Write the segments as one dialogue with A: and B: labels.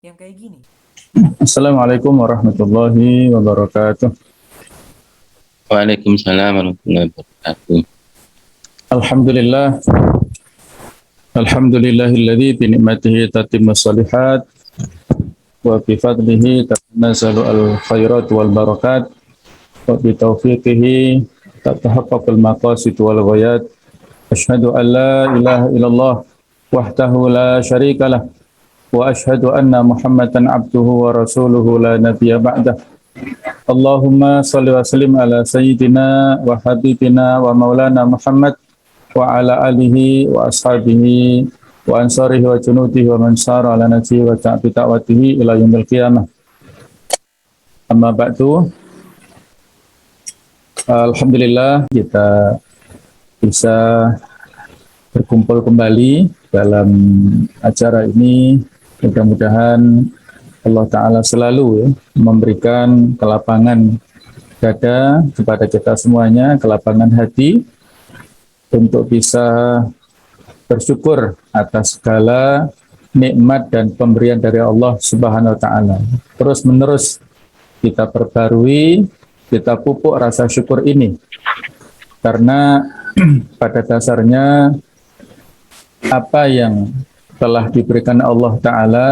A: yang kayak gini.
B: Assalamualaikum warahmatullahi wabarakatuh.
C: Waalaikumsalam warahmatullahi wabarakatuh.
B: Alhamdulillah, alhamdulillahilladzi bi ni'matihi tatimmus shalihat wa bi fadlihi tanazzalu al-khairat wal barakat wa bi taufiqihi tatahaqqaqul maqasid wal ghayat. Asyhadu an la ilaha illallah wahdahu la syarikalah wa asyhadu anna Muhammadan abduhu wa rasuluhu la nabiyya ba'dah. Allahumma salli wa sallim ala sayyidina wa habibina wa maulana Muhammad wa ala alihi wa ashabihi wa ansarihi wa junudihi wa man sara ala nahjihi wa ta'bi ta'watihi ila yaumil qiyamah. Amma ba'du. Alhamdulillah kita bisa berkumpul kembali dalam acara ini. Mudah-mudahan Allah Ta'ala selalu memberikan kelapangan dada kepada kita semuanya, kelapangan hati untuk bisa bersyukur atas segala nikmat dan pemberian dari Allah Subhanahu wa Ta'ala. Terus menerus kita perbarui, kita pupuk rasa syukur ini. Karena pada dasarnya apa yang telah diberikan Allah Ta'ala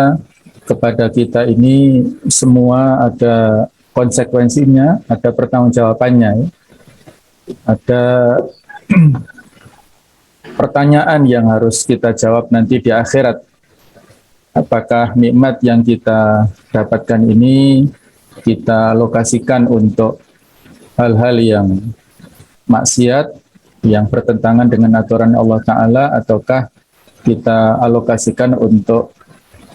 B: kepada kita ini semua ada konsekuensinya, ada pertanggungjawabannya, ada pertanyaan yang harus kita jawab nanti di akhirat. Apakah nikmat yang kita dapatkan ini kita alokasikan untuk hal-hal yang maksiat, yang bertentangan dengan aturan Allah Ta'ala, ataukah kita alokasikan untuk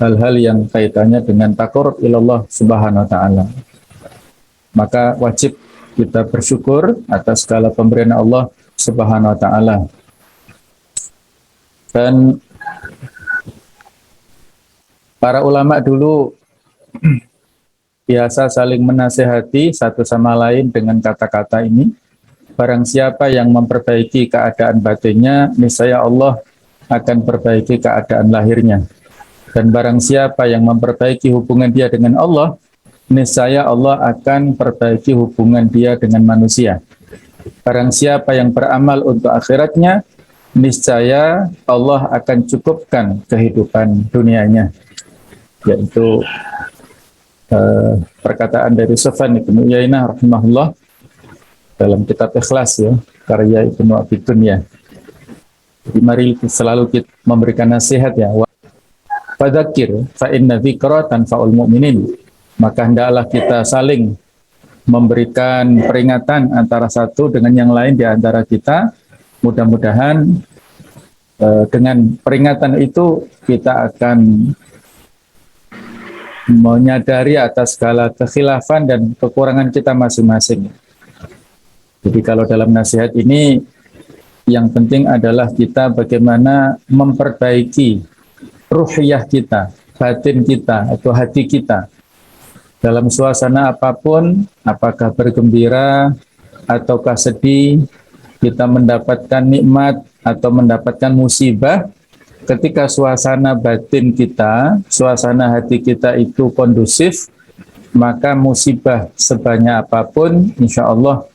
B: hal-hal yang kaitannya dengan taqarrub ilallah Subhanahu wa Ta'ala. Maka wajib kita bersyukur atas segala pemberian Allah Subhanahu wa Ta'ala. Dan para ulama dulu biasa saling menasihati satu sama lain dengan kata-kata ini. Barang siapa yang memperbaiki keadaan batinnya, niscaya Allah akan perbaiki keadaan lahirnya. Dan barang siapa yang memperbaiki hubungan dia dengan Allah, niscaya Allah akan perbaiki hubungan dia dengan manusia. Barang siapa yang beramal untuk akhiratnya, niscaya Allah akan cukupkan kehidupan dunianya. Yaitu perkataan dari Sufyan Ibnu Uyainah rahimahullah dalam kitab Ikhlas, ya, karya Ibnu Abi Dunya. Jadi mari selalu kita memberikan nasihat, ya. Fadzakir fa inna dzikra tanfa'ul mu'minin. Maka hendaklah kita saling memberikan peringatan antara satu dengan yang lain di antara kita. Mudah-mudahan dengan peringatan itu kita akan menyadari atas segala kekhilafan dan kekurangan kita masing-masing. Jadi kalau dalam nasihat ini yang penting adalah kita bagaimana memperbaiki ruhiyah kita, batin kita atau hati kita dalam suasana apapun, apakah bergembira ataukah sedih, kita mendapatkan nikmat atau mendapatkan musibah. Ketika suasana batin kita, suasana hati kita itu kondusif, maka musibah sebanyak apapun insya Allah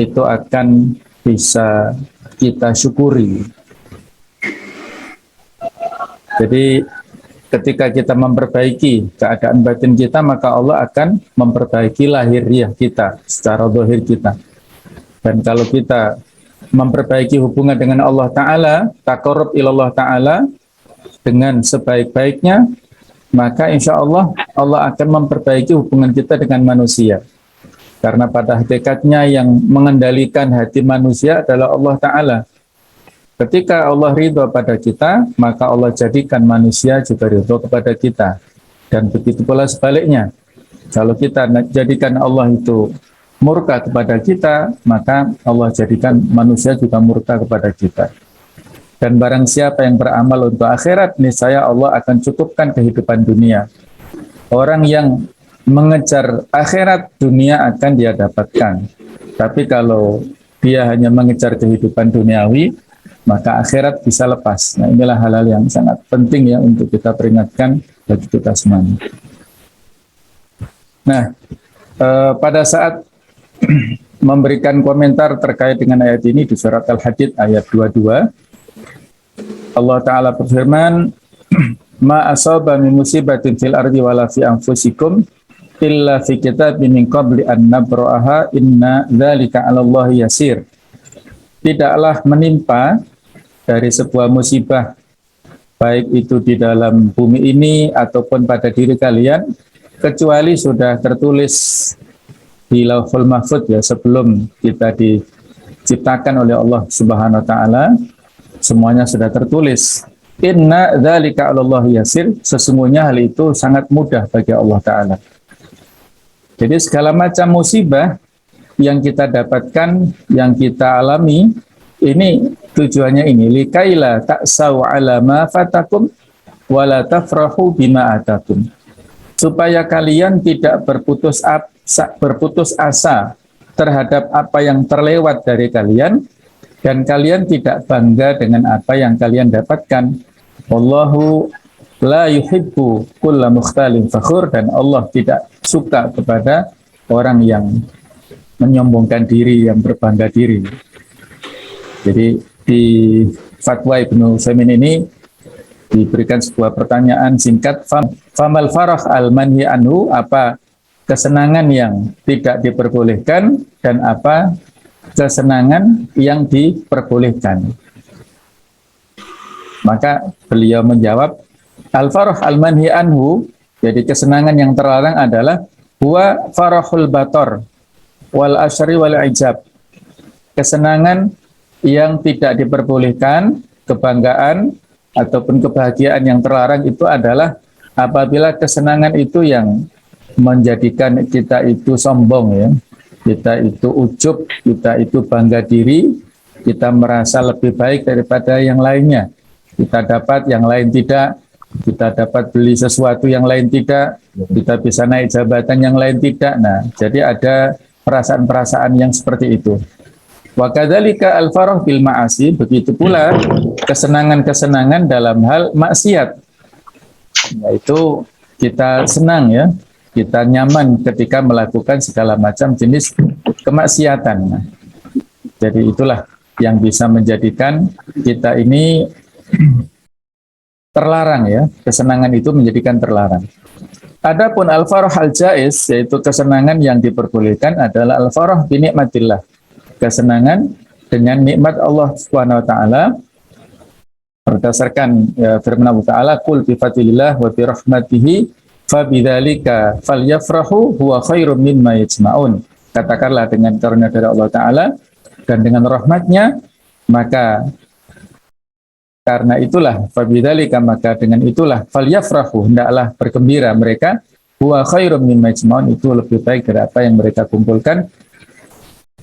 B: itu akan bisa kita syukuri. Jadi ketika kita memperbaiki keadaan batin kita, maka Allah akan memperbaiki lahiriah kita secara zahir kita. Dan kalau kita memperbaiki hubungan dengan Allah Ta'ala, taqarrub ilallah Ta'ala dengan sebaik-baiknya, maka insya Allah Allah akan memperbaiki hubungan kita dengan manusia. Karena pada hakikatnya yang mengendalikan hati manusia adalah Allah Ta'ala. Ketika Allah ridho pada kita, maka Allah jadikan manusia juga ridho kepada kita. Dan begitu pula sebaliknya. Kalau kita jadikan Allah itu murka kepada kita, maka Allah jadikan manusia juga murka kepada kita. Dan barang siapa yang beramal untuk akhirat, niscaya Allah akan cukupkan kehidupan dunia. Orang yang mengejar akhirat, dunia akan dia dapatkan. Tapi kalau dia hanya mengejar kehidupan duniawi, maka akhirat bisa lepas. Nah, inilah hal-hal yang sangat penting ya untuk kita peringatkan bagi kita semuanya. Nah, pada saat memberikan komentar terkait dengan ayat ini di surat Al-Hadid ayat 22, Allah Ta'ala berfirman, ma asaba min musibatin fil ardi wala fi anfusikum illa fi kitabin min qabli an nabra'aha inna dzalika 'ala Allah yasir. Tidaklah menimpa dari sebuah musibah baik itu di dalam bumi ini ataupun pada diri kalian kecuali sudah tertulis di Lauhul Mahfuz ya, sebelum kita diciptakan oleh Allah Subhanahu wa taala, semuanya sudah tertulis. Inna dzalika 'ala Allah yasir, sesungguhnya hal itu sangat mudah bagi Allah taala. Jadi segala macam musibah yang kita dapatkan, yang kita alami, ini tujuannya ini, likaila ta'sau 'ala ma fatakum wa la tafrahu bima atakum. Supaya kalian tidak berputus asa terhadap apa yang terlewat dari kalian, dan kalian tidak bangga dengan apa yang kalian dapatkan. Wallahu la yuhibbu kulla mukhtalin fakhur, dan Allah tidak suka kepada orang yang menyombongkan diri, yang berbangga diri. Jadi di fatwa Ibnu Utsaimin ini diberikan sebuah pertanyaan singkat, famal farah al-manhi anhu, apa kesenangan yang tidak diperbolehkan dan apa kesenangan yang diperbolehkan. Maka beliau menjawab, al-farah al-manhi anhu, jadi kesenangan yang terlarang adalah huwa farahul bator wal asyri wal ijab. Kesenangan yang tidak diperbolehkan, kebanggaan ataupun kebahagiaan yang terlarang itu adalah apabila kesenangan itu yang menjadikan kita itu sombong ya, kita itu ujub, kita itu bangga diri, kita merasa lebih baik daripada yang lainnya, kita dapat yang lain tidak, kita dapat beli sesuatu yang lain tidak, kita bisa naik jabatan yang lain tidak. Nah, jadi ada perasaan-perasaan yang seperti itu. Wa kadzalika al-farah bil ma'asi, begitu pula kesenangan-kesenangan dalam hal maksiat. Yaitu kita senang ya, kita nyaman ketika melakukan segala macam jenis kemaksiatan. Nah, jadi itulah yang bisa menjadikan kita ini terlarang ya, kesenangan itu menjadikan terlarang. Adapun al-farah al-jaiz, yaitu kesenangan yang diperbolehkan, adalah al-farah bi nikmatillah, kesenangan dengan nikmat Allah Subhanahu wa taala berdasarkan firman Allah taala, qul bi fadlillah wa bi rahmatihi fabidzalika falyafrahu huwa khairum mimma yajma'un. Katakanlah dengan karunia dari Allah taala dan dengan rahmatnya, maka karena itulah fabidzalika, maka dengan itulah falyafrahu, hendaklah bergembira mereka, huwa khairum mimma yajma'un, itu lebih baik dari apa yang mereka kumpulkan.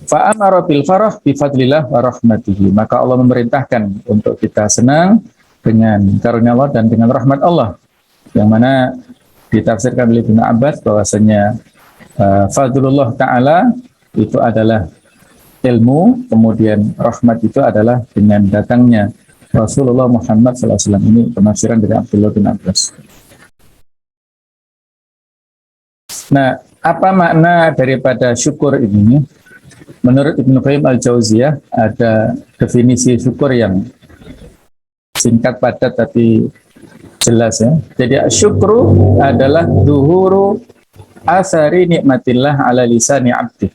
B: Fa'amara bil farah bi fadlillah wa rahmatihi, maka Allah memerintahkan untuk kita senang dengan karunia Allah dan dengan rahmat Allah, yang mana ditafsirkan oleh Ibnu Abbas bahwasanya fadlullah ta'ala itu adalah ilmu, kemudian rahmat itu adalah dengan datangnya Rasulullah Muhammad SAW. Ini penafsiran dari Abdullah bin Abbas. Nah, apa makna daripada syukur ini? Menurut Ibnu Qayyim al-Jauziyah ada definisi syukur yang singkat padat tapi jelas ya. Jadi syukru adalah zuhuru asari nikmatillah ala lisani abdi.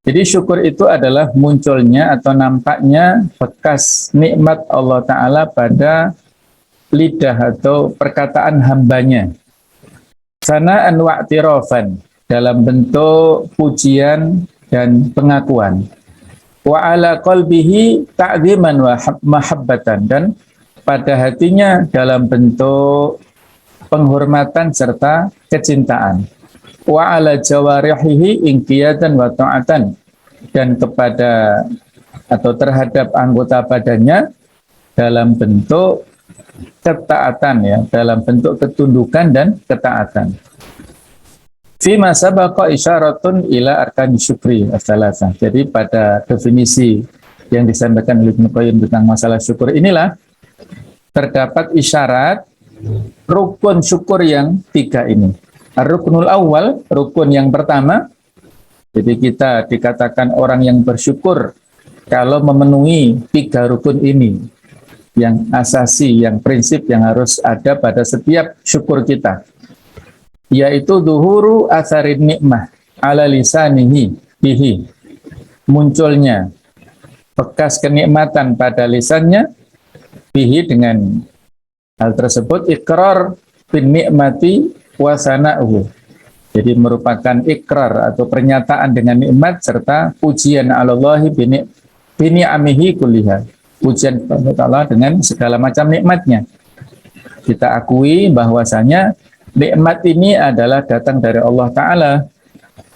B: Jadi syukur itu adalah munculnya atau nampaknya bekas nikmat Allah Ta'ala pada lidah atau perkataan hambanya. Sana'an wa'tirafan, dalam bentuk pujian dan pengakuan. Wa ala qalbihi ta'ziman wa mahabbatan, dan pada hatinya dalam bentuk penghormatan serta kecintaan. Wa ala jawarihi inqiyatan wa ta'atan, dan kepada atau terhadap anggota badannya dalam bentuk ketaatan ya, dalam bentuk ketundukan dan ketaatan. Fi ma sabaqa isyaratun ila arkani syukri as-salasah. Jadi pada definisi yang disampaikan oleh Ibnu Qayyim tentang masalah syukur inilah terdapat isyarat rukun syukur yang tiga ini. Ar-ruknul awal, rukun yang pertama, jadi kita dikatakan orang yang bersyukur kalau memenuhi tiga rukun ini, yang asasi, yang prinsip yang harus ada pada setiap syukur kita, yaitu zuhuru atharin nikmah ala lisanihi bihi, munculnya bekas kenikmatan pada lisannya bihi, dengan hal tersebut ikrar bin nikmati wa sana'uhu, jadi merupakan ikrar atau pernyataan dengan nikmat serta pujian alallahi bini amihi kulliha, pujian kepada Allah dengan segala macam nikmatnya. Kita akui bahwasanya nikmat ini adalah datang dari Allah Ta'ala,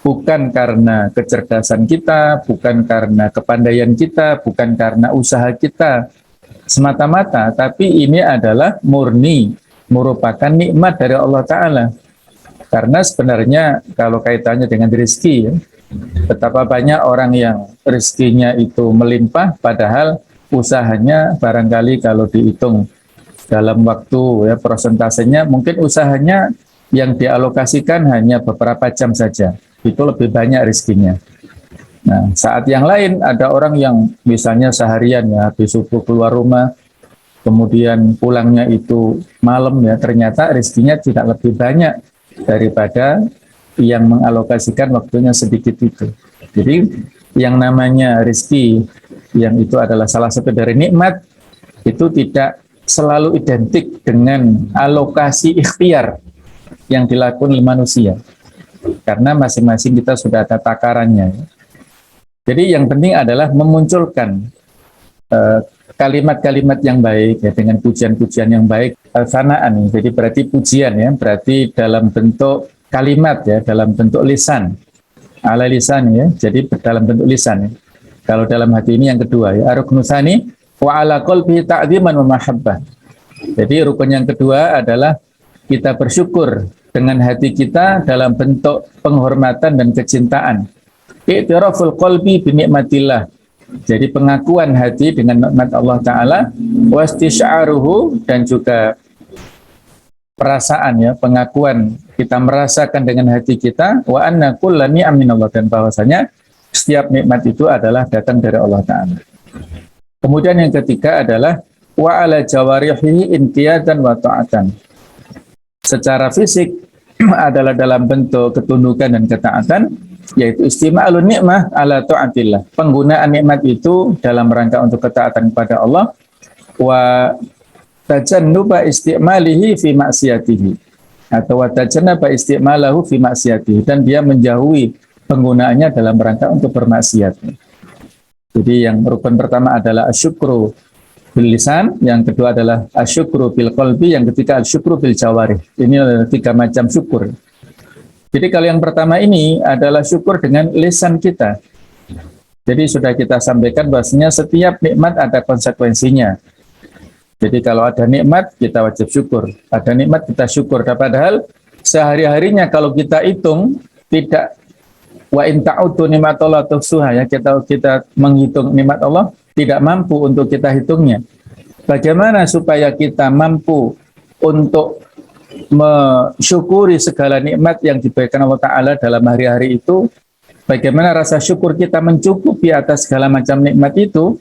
B: bukan karena kecerdasan kita, bukan karena kepandaian kita, bukan karena usaha kita semata-mata, tapi ini adalah murni merupakan nikmat dari Allah Ta'ala. Karena sebenarnya kalau kaitannya dengan rezeki, ya, betapa banyak orang yang rezekinya itu melimpah, padahal usahanya barangkali kalau dihitung dalam waktu, ya, persentasenya, mungkin usahanya yang dialokasikan hanya beberapa jam saja, itu lebih banyak rezekinya. Nah, saat yang lain ada orang yang misalnya seharian, ya, habis subuh keluar rumah, kemudian pulangnya itu malam, ya, ternyata rezekinya tidak lebih banyak daripada yang mengalokasikan waktunya sedikit itu. Jadi yang namanya rezeki, yang itu adalah salah satu dari nikmat, itu tidak selalu identik dengan alokasi ikhtiar yang dilakukan oleh manusia, karena masing-masing kita sudah ada takarannya. Jadi yang penting adalah memunculkan kalimat-kalimat yang baik, ya, dengan pujian-pujian yang baik, sanaan. Jadi berarti pujian, ya, berarti dalam bentuk kalimat, ya, dalam bentuk lisan, ala lisan, ya, jadi dalam bentuk lisan, ya. Kalau dalam hati ini yang kedua, ya, ar-ruknusani wa ala qalbi ta'ziman wa mahabbah. Jadi rukun yang kedua adalah kita bersyukur dengan hati kita dalam bentuk penghormatan dan kecintaan. I'tiraful qalbi bi nikmatillah. Jadi pengakuan hati dengan nikmat Allah Ta'ala, wastisya'aruhu, dan juga perasaan, ya, pengakuan kita merasakan dengan hati kita, wa anna kulla ni'am minallah, dan bahwasanya setiap nikmat itu adalah datang dari Allah Ta'ala. Kemudian yang ketiga adalah wa ala jawarihi inqiyadan wa ta'atan. Secara fisik adalah dalam bentuk ketundukan dan ketaatan, yaitu istima'alun nikmah ala ta'atillah, penggunaan nikmat itu dalam rangka untuk ketaatan kepada Allah, wa tajannuba istimalihi fi maksiyatihi, atau wa tajannaba istimalahu fi maksiyatihi, dan dia menjauhi penggunaannya dalam rangka untuk bermaksiat. Jadi yang rukun pertama adalah asyukru bil lisan, yang kedua adalah asyukru bil qalbi, yang ketiga asyukru bil jawarih. Ini adalah tiga macam syukur. Jadi kalau yang pertama ini adalah syukur dengan lisan kita. Jadi sudah kita sampaikan bahwasanya setiap nikmat ada konsekuensinya. Jadi kalau ada nikmat kita wajib syukur, ada nikmat kita syukur. Padahal sehari-harinya kalau kita hitung tidak, wa in ta'udu nikmatallah tuhsuha, ya, kita menghitung nikmat Allah tidak mampu untuk kita hitungnya. Bagaimana supaya kita mampu untuk mensyukuri segala nikmat yang diberikan Allah Ta'ala dalam hari-hari itu? Bagaimana rasa syukur kita mencukupi atas segala macam nikmat itu?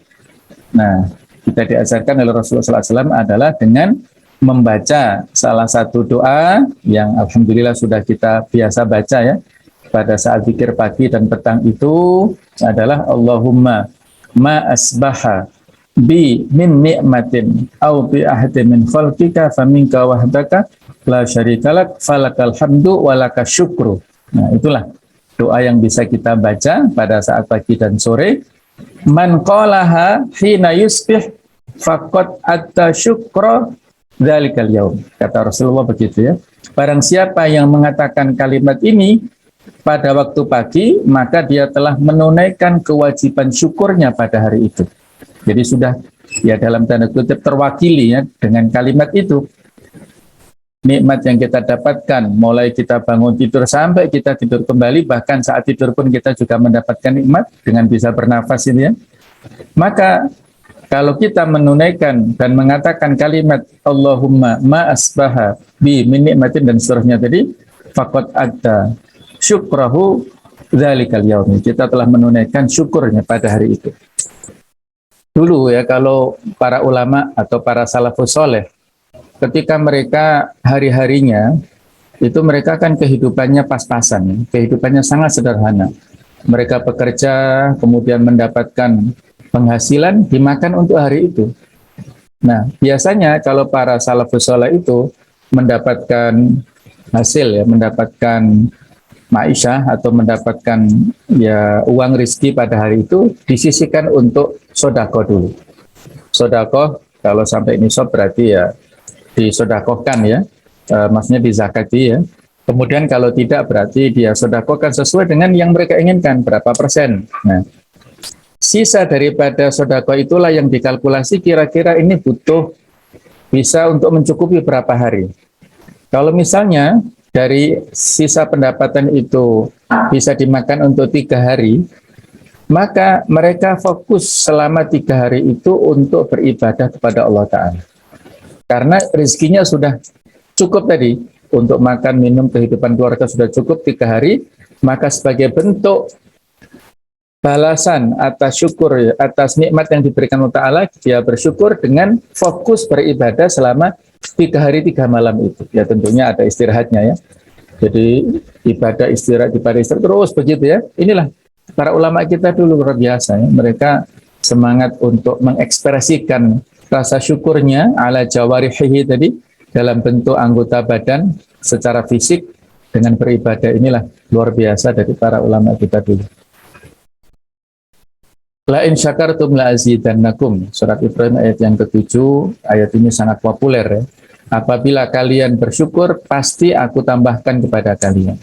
B: Nah, kita diajarkan oleh Rasulullah SAW adalah dengan membaca salah satu doa yang alhamdulillah sudah kita biasa baca, ya, pada saat zikir pagi dan petang, itu adalah Allahumma ma asbaha bi min ni'matin au bi ahadin min khalqika faminka wahdaka la syarikalak falakal hamdu walakas syukru. Nah, itulah doa yang bisa kita baca pada saat pagi dan sore. Man qalaha hina yusbih faqad atta syukra dzalikal yaum. Kata Rasulullah begitu, ya. Barang siapa yang mengatakan kalimat ini pada waktu pagi, maka dia telah menunaikan kewajiban syukurnya pada hari itu. Jadi sudah, ya, dalam tanda kutip terwakili, ya, dengan kalimat itu. Nikmat yang kita dapatkan mulai kita bangun tidur sampai kita tidur kembali, bahkan saat tidur pun kita juga mendapatkan nikmat dengan bisa bernafas ini, ya. Maka Kalau kita menunaikan dan mengatakan kalimat Allahumma ma asbaha bi min nikmatin dan seterusnya tadi, faqad adda syukrahu dzalikal yaumi. Kita telah menunaikan syukurnya pada hari itu. Dulu ya, kalau para ulama atau para salafus soleh, ketika mereka hari-harinya itu mereka kan kehidupannya pas-pasan, kehidupannya sangat sederhana. Mereka bekerja, kemudian mendapatkan penghasilan, dimakan untuk hari itu. Nah, biasanya kalau para salafus saleh itu mendapatkan hasil ya, mendapatkan maisha atau mendapatkan ya uang rizki pada hari itu disisihkan untuk sodako dulu. Sodako kalau sampai nisab berarti ya disodakohkan ya, maksudnya dizakati ya. Kemudian kalau tidak berarti dia sodakohkan sesuai dengan yang mereka inginkan, berapa persen. Nah, sisa daripada sodako itulah yang dikalkulasi kira-kira ini butuh bisa untuk mencukupi berapa hari. Kalau misalnya dari sisa pendapatan itu bisa dimakan untuk 3 hari, maka mereka fokus selama 3 hari itu untuk beribadah kepada Allah Ta'ala. Karena rezekinya sudah cukup tadi, untuk makan, minum, kehidupan keluarga sudah cukup 3 hari, maka sebagai bentuk balasan atas syukur, atas nikmat yang diberikan Allah Ta'ala, dia bersyukur dengan fokus beribadah selama 3 hari 3 malam itu. Ya tentunya ada istirahatnya ya. Jadi ibadah istirahat terus begitu ya. Inilah para ulama kita dulu luar biasa ya. Mereka semangat untuk mengekspresikan rasa syukurnya ala jawarihi tadi dalam bentuk anggota badan secara fisik dengan beribadah. Inilah luar biasa dari para ulama kita dulu. La in syakartum la azidannakum. Surat Ibrahim ayat yang ke-7, ayat ini sangat populer ya. Apabila kalian bersyukur, pasti aku tambahkan kepada kalian.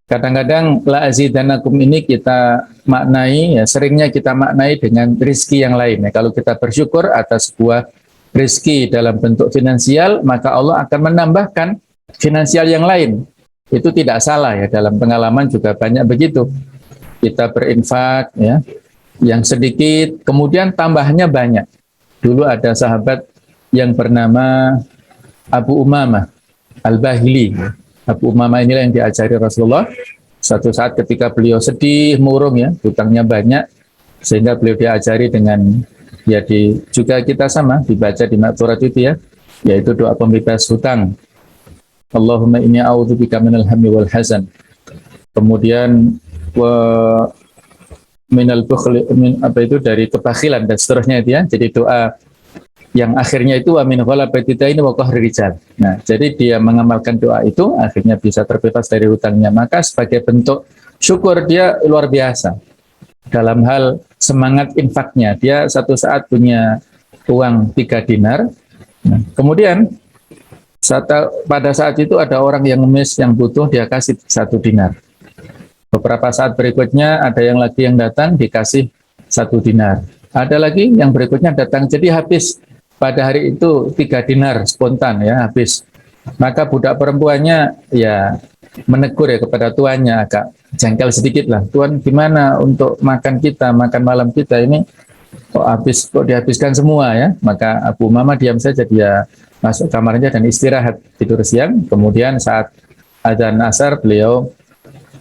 B: Kadang-kadang la azidannakum ini kita maknai, ya seringnya kita maknai dengan rizki yang lain. Ya, kalau kita bersyukur atas sebuah rizki dalam bentuk finansial, maka Allah akan menambahkan finansial yang lain. Itu tidak salah ya, dalam pengalaman juga banyak begitu. Kita berinfak ya, yang sedikit, kemudian tambahnya banyak. Dulu ada sahabat yang bernama Abu Umamah Al-Bahili. Abu Umamah inilah yang diajari Rasulullah. Suatu saat ketika beliau sedih, murung ya, hutangnya banyak, sehingga beliau diajari dengan ya juga kita sama dibaca di makturat itu ya, yaitu doa pembebas hutang. Allahumma inni a'udzubika minal hammi wal hazan. Kemudian minal bukhli, dari kebakhilan dan seterusnya itu ya. Jadi doa yang akhirnya itu wa min ghalabati daini wa qahri rijal. Nah, jadi dia mengamalkan doa itu akhirnya bisa terbebas dari hutangnya. Maka sebagai bentuk syukur dia luar biasa dalam hal semangat infaknya. Dia satu saat punya uang 3 dinar. Nah, kemudian pada saat itu ada orang yang ngemis, yang butuh, dia kasih 1 dinar. Beberapa saat berikutnya ada yang lagi yang datang dikasih 1 dinar. Ada lagi yang berikutnya datang, jadi habis pada hari itu 3 dinar spontan ya habis. Maka budak perempuannya ya menegur ya kepada tuannya, agak jengkel sedikit lah. Tuan gimana untuk makan kita, makan malam kita ini kok dihabiskan semua ya. Maka Abu Umamah diam saja, dia masuk kamarnya dan istirahat tidur siang. Kemudian saat adzan asar beliau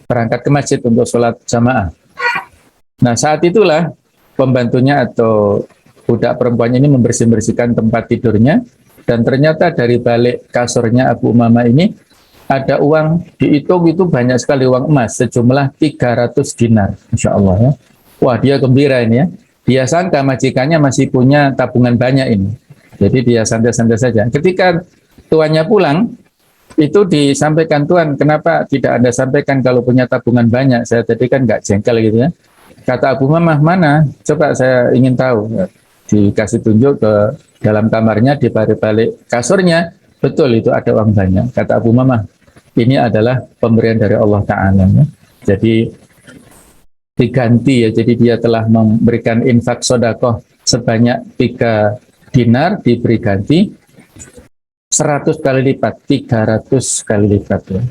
B: berangkat ke masjid untuk sholat jamaah. Nah saat itulah pembantunya atau budak perempuannya ini membersihkan tempat tidurnya, dan ternyata dari balik kasurnya Abu Umamah ini ada uang, dihitung itu banyak sekali uang emas sejumlah 300 dinar. Insya Allah ya. Wah dia gembira ini ya. Dia sangka majikannya masih punya tabungan banyak ini. Jadi dia santai-santai saja. Ketika tuannya pulang, itu disampaikan, Tuan, kenapa tidak Anda sampaikan kalau punya tabungan banyak? Saya tadi kan nggak jengkel gitu ya. Kata Abu Umamah, mana? Coba saya ingin tahu. Dikasih tunjuk ke dalam kamarnya, di balik kasurnya, betul itu ada uang banyak. Kata Abu Umamah, ini adalah pemberian dari Allah Ta'ala. Ya. Jadi diganti ya, jadi dia telah memberikan infak sodakoh sebanyak 3 dinar, diberi ganti 100 kali lipat, 300 kali lipat ya.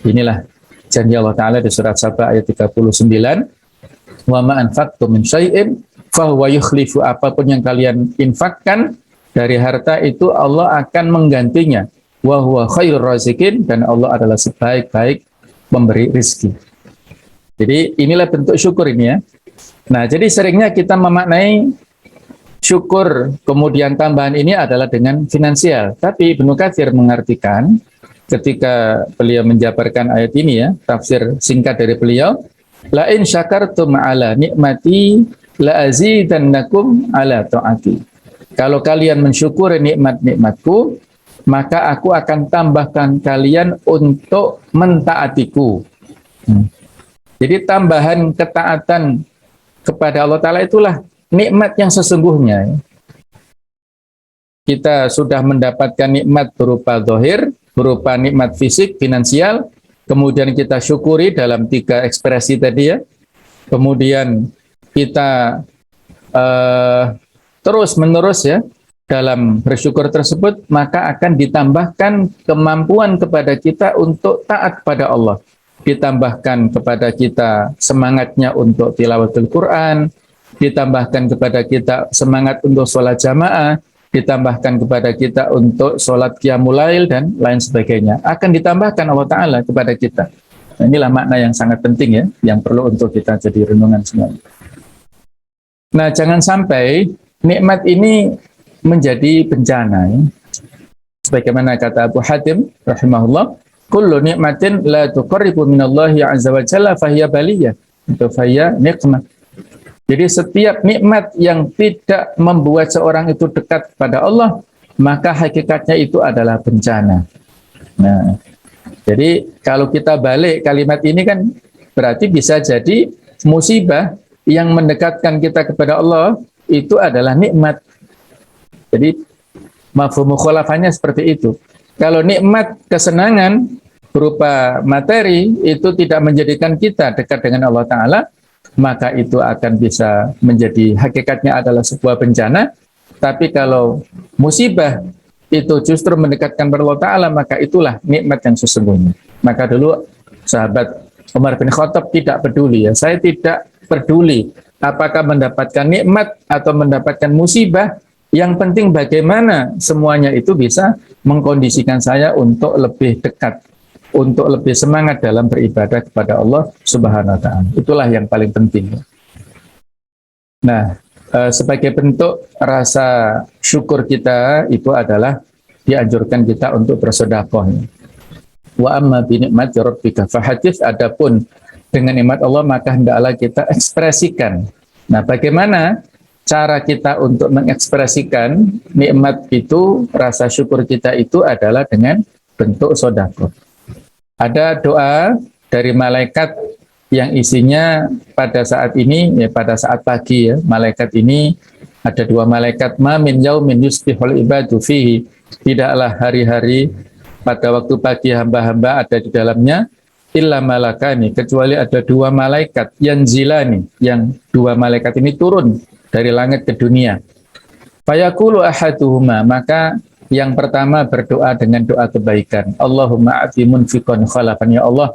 B: Inilah janji Allah Ta'ala di surat Saba ayat 39. Wa ma anfaqtum min syai'in fahuwa yukhlifu, apapun yang kalian infakkan dari harta itu Allah akan menggantinya. Wa huwa khairur razikin, dan Allah adalah sebaik-baik pemberi rezeki. Jadi inilah bentuk syukur ini ya. Nah, jadi seringnya kita memaknai syukur kemudian tambahan ini adalah dengan finansial. Tapi Ibnu Katsir mengartikan ketika beliau menjabarkan ayat ini ya, tafsir singkat dari beliau, la in syakartum ala nikmati la azidannakum ala taati. Kalau kalian mensyukuri nikmat-nikmatku, maka aku akan tambahkan kalian untuk mentaatiku. Jadi tambahan ketaatan kepada Allah Ta'ala itulah nikmat yang sesungguhnya. Kita sudah mendapatkan nikmat berupa zahir, berupa nikmat fisik, finansial, kemudian kita syukuri dalam 3 ekspresi tadi ya. Kemudian kita terus-menerus ya dalam bersyukur tersebut, maka akan ditambahkan kemampuan kepada kita untuk taat pada Allah. Ditambahkan kepada kita semangatnya untuk tilawatul Quran, ditambahkan kepada kita semangat untuk sholat jamaah, ditambahkan kepada kita untuk sholat qiyamul lail dan lain sebagainya. Akan ditambahkan Allah Ta'ala kepada kita. Nah, inilah makna yang sangat penting ya, yang perlu untuk kita jadi renungan semua. Nah, jangan sampai nikmat ini menjadi bencana ya. Sebagaimana kata Abu Hatim rahimahullah, kullu nikmatin la tuqarribu minallahi azza wa jalla fahiya baliyah, atau fahiya nikmah. Jadi setiap nikmat yang tidak membuat seorang itu dekat kepada Allah, maka hakikatnya itu adalah bencana. Nah, jadi kalau kita balik kalimat ini kan berarti bisa jadi musibah yang mendekatkan kita kepada Allah itu adalah nikmat. Jadi mafhum mukhalafahnya seperti itu. Kalau nikmat kesenangan berupa materi itu tidak menjadikan kita dekat dengan Allah Ta'ala, maka itu akan bisa menjadi hakikatnya adalah sebuah bencana. Tapi kalau musibah itu justru mendekatkan kepada Allah Ta'ala, maka itulah nikmat yang sesungguhnya. Maka dulu sahabat Umar bin Khattab tidak peduli ya. Saya tidak peduli apakah mendapatkan nikmat atau mendapatkan musibah. Yang penting bagaimana semuanya itu bisa mengkondisikan saya untuk lebih dekat, untuk lebih semangat dalam beribadah kepada Allah Subhanahu wa Ta'ala. Itulah yang paling penting. Nah, sebagai bentuk rasa syukur kita itu adalah dianjurkan kita untuk bersedekah. Wa amma bi ni'mati rabbika fahadits, adapun dengan nikmat Allah maka hendaklah kita ekspresikan. Nah, bagaimana cara kita untuk mengekspresikan nikmat itu, rasa syukur kita itu adalah dengan bentuk sedekah. Ada doa dari malaikat yang isinya pada saat ini, ya pada saat pagi ya, malaikat ini ada 2 malaikat, ma min yaumin yusbihul ibadu fihi, tidaklah hari-hari pada waktu pagi hamba-hamba ada di dalamnya, illa malakani, kecuali ada 2 malaikat yang zilani, yang 2 malaikat ini turun dari langit ke dunia. Fayaqulu ahaduhuma, maka yang pertama berdoa dengan doa kebaikan. Allahumma ati munfiqan khalafan, ya Allah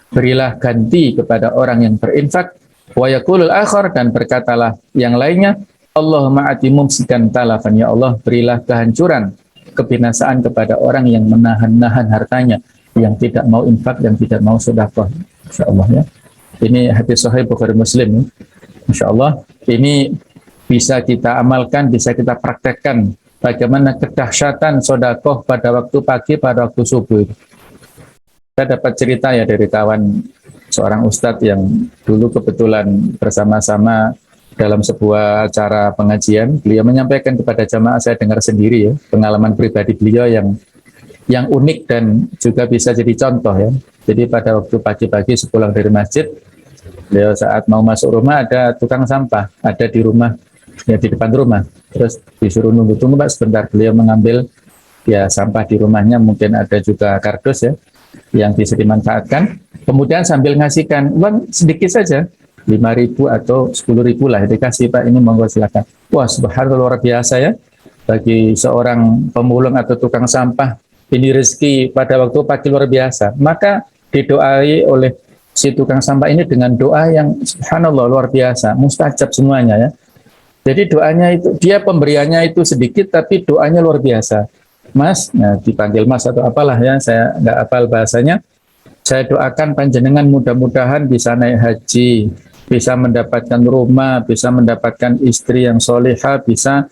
B: berilah ganti kepada orang yang berinfak. Wa yaqulul akhar, dan berkatalah yang lainnya, Allahumma ati mumsikan talafan, ya Allah berilah kehancuran, kebinasaan kepada orang yang menahan-nahan hartanya, yang tidak mau infak, yang tidak mau sedekah. Insyaallah ya. Ini hadis sahih Bukhari Muslim. Insyaallah ini bisa kita amalkan, bisa kita praktekkan bagaimana kedahsyatan sedekah pada waktu pagi, pada waktu subuh. Saya dapat cerita ya dari kawan seorang ustadz yang dulu kebetulan bersama-sama dalam sebuah acara pengajian. Beliau menyampaikan kepada jamaah, saya dengar sendiri ya, pengalaman pribadi beliau yang unik dan juga bisa jadi contoh ya. Jadi pada waktu pagi-pagi sepulang dari masjid, beliau saat mau masuk rumah ada tukang sampah, ada di rumah, ya di depan rumah. Terus disuruh tunggu Pak sebentar. Beliau mengambil ya sampah di rumahnya, mungkin ada juga kardus ya yang bisa dimanfaatkan. Kemudian sambil ngasihkan uang sedikit saja, 5.000 atau 10.000 lah dikasih, Pak ini monggo silakan. Wah, subhanallah, luar biasa ya bagi seorang pemulung atau tukang sampah. Ini rezeki pada waktu pagi luar biasa. Maka didoai oleh si tukang sampah ini dengan doa yang subhanallah luar biasa, mustajab semuanya ya. Jadi doanya itu, dia pemberiannya itu sedikit, tapi doanya luar biasa. Mas, nah dipanggil Mas atau apalah ya, saya nggak hafal bahasanya. Saya doakan panjenengan mudah-mudahan bisa naik haji, bisa mendapatkan rumah, bisa mendapatkan istri yang solehah, bisa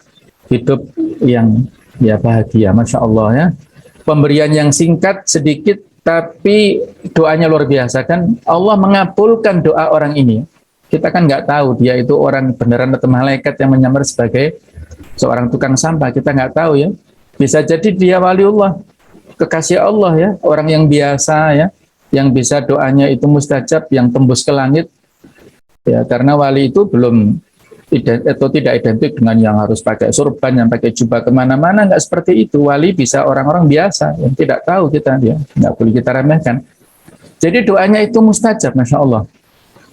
B: hidup yang ya bahagia. Masya Allah ya. Pemberian yang singkat, sedikit, tapi doanya luar biasa kan. Allah mengabulkan doa orang ini. Kita kan nggak tahu dia itu orang beneran atau malaikat yang menyamar sebagai seorang tukang sampah. Kita nggak tahu ya. Bisa jadi dia waliullah, kekasih Allah ya, orang yang biasa ya, yang bisa doanya itu mustajab, yang tembus ke langit. Ya, karena wali itu belum atau tidak identik dengan yang harus pakai surban, yang pakai jubah kemana-mana, nggak seperti itu. Wali bisa orang-orang biasa yang tidak tahu kita, ya nggak boleh kita remehkan. Jadi doanya itu mustajab, masya Allah.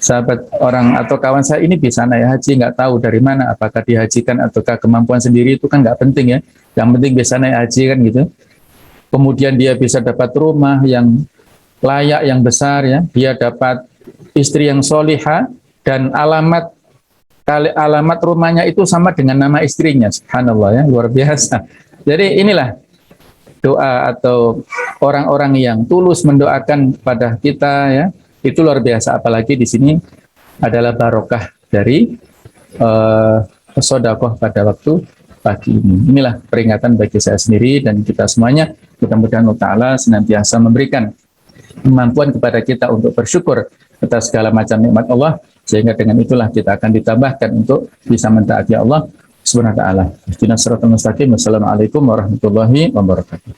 B: Sahabat orang atau kawan saya ini bisa naik haji, nggak tahu dari mana, apakah dihajikan ataukah kemampuan sendiri, itu kan nggak penting ya. Yang penting bisa naik haji kan gitu. Kemudian dia bisa dapat rumah yang layak, yang besar ya. Dia dapat istri yang solihah dan alamat rumahnya itu sama dengan nama istrinya. Subhanallah ya, luar biasa. Jadi inilah doa atau orang-orang yang tulus mendoakan pada kita ya, itu luar biasa. Apalagi di sini adalah barokah dari sedekah pada waktu pagi ini. Inilah peringatan bagi saya sendiri dan kita semuanya. Mudah-mudahan Allah Ta'ala senantiasa memberikan kemampuan kepada kita untuk bersyukur atas segala macam nikmat Allah, sehingga dengan itulah kita akan ditambahkan untuk bisa mentaati Allah Subhanahu wa taala. Ihdinas siratal mustaqim. Wassalamualaikum warahmatullahi wabarakatuh.